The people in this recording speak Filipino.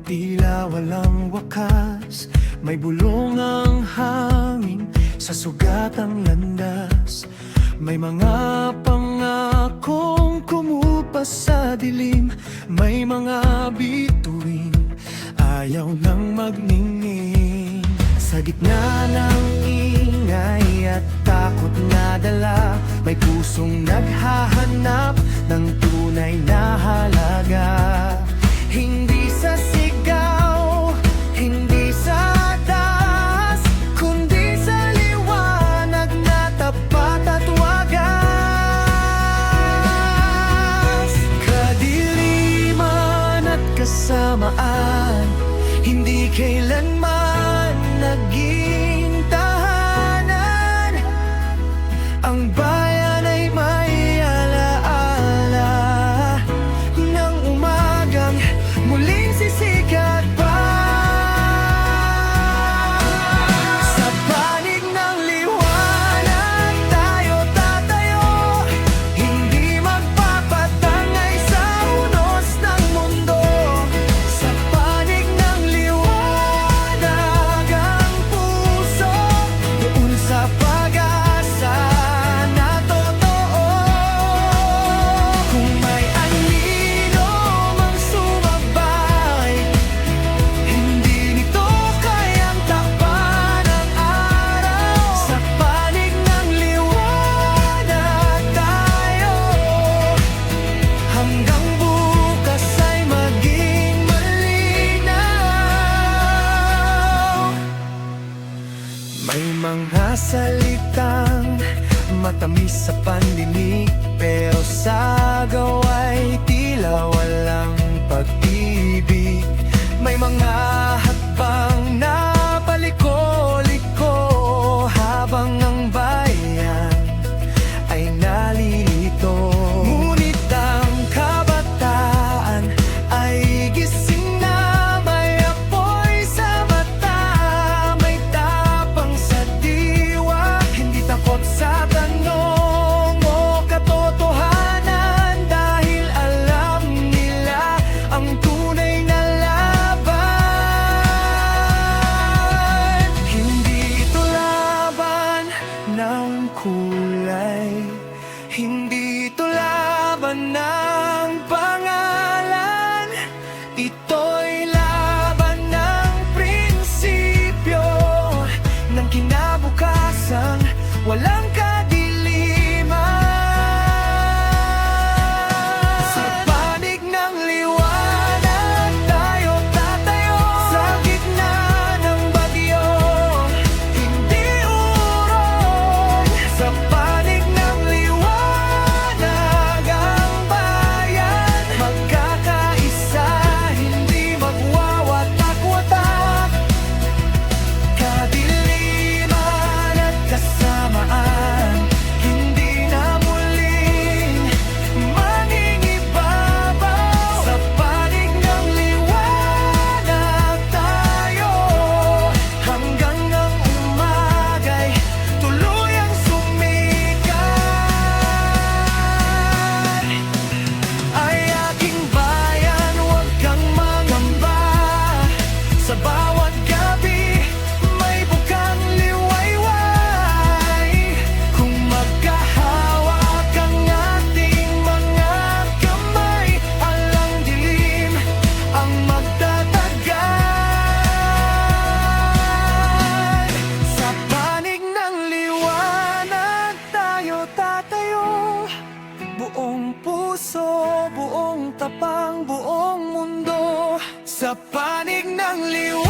tila walang wakas. May bulong ang hangin sa sugatang landas. May mga pangakong kumupas sa dilim. May mga bituin ayaw nang magningning. Sa gitna ng ingay at takot na dala, may pusong naghahanap ng tunay na halaga. Hindi sa sigaw, hindi sa taas, kundi sa liwanag na tapat at wagas. Kadiliman at kasamaan, hindi kailanman naging tahanan. Ang bayan ay may alaala ng umagang muling sisikat pa. Sa panig ng liwanag tayo tatayo, hindi magpapatangay sa unos ng mundo. Sa panig ng liwanag ang puso, doon sa pag-asa na totoo. Kung may anino mang sumabay, hindi nito kayang takpan ang araw. Sa panig ng liwanag tayo, hanggang bukas ay maging malinaw. May mga salitang matamis sa pandinig, pero sa gawa'y tila walang pag-ibig. May mga hakbang na paliko-liko habang ang bayan ay nalilito. Ngunit ang kabataan ay gising na, may apoy sa mata, may tapang sa diwa, hindi takot sa tanong o katotohanan, dahil alam nila ang tunay na laban. Hindi ito laban ng kulay, hindi ito laban ng pangalan. Ito'y laban ng prinsipyo, ng kinabukasang walang kadiliman. Sa panig ng liwanag tayo tatayo, sa gitna ng bagyo, hindi urong. Sa panig ng liwanag ang bayan, magkakaisa, hindi magwawatak-watak. Kadiliman at kasamaan, hindi na muling mangingibabaw. Sa panig ng liwanag tayo, hanggang ang umagay tuluyang sumikat. Ay aking bayan, huwag kang mangamba. Sa bawat gabi may bukang liwayway. Kung magkahawak ang ating mga kamay, alang dilim ang magtatagal. Sa panig ng liwanag tayo tatayo, buong puso, buong tapang, buong mundo. Sa panig ng liwanag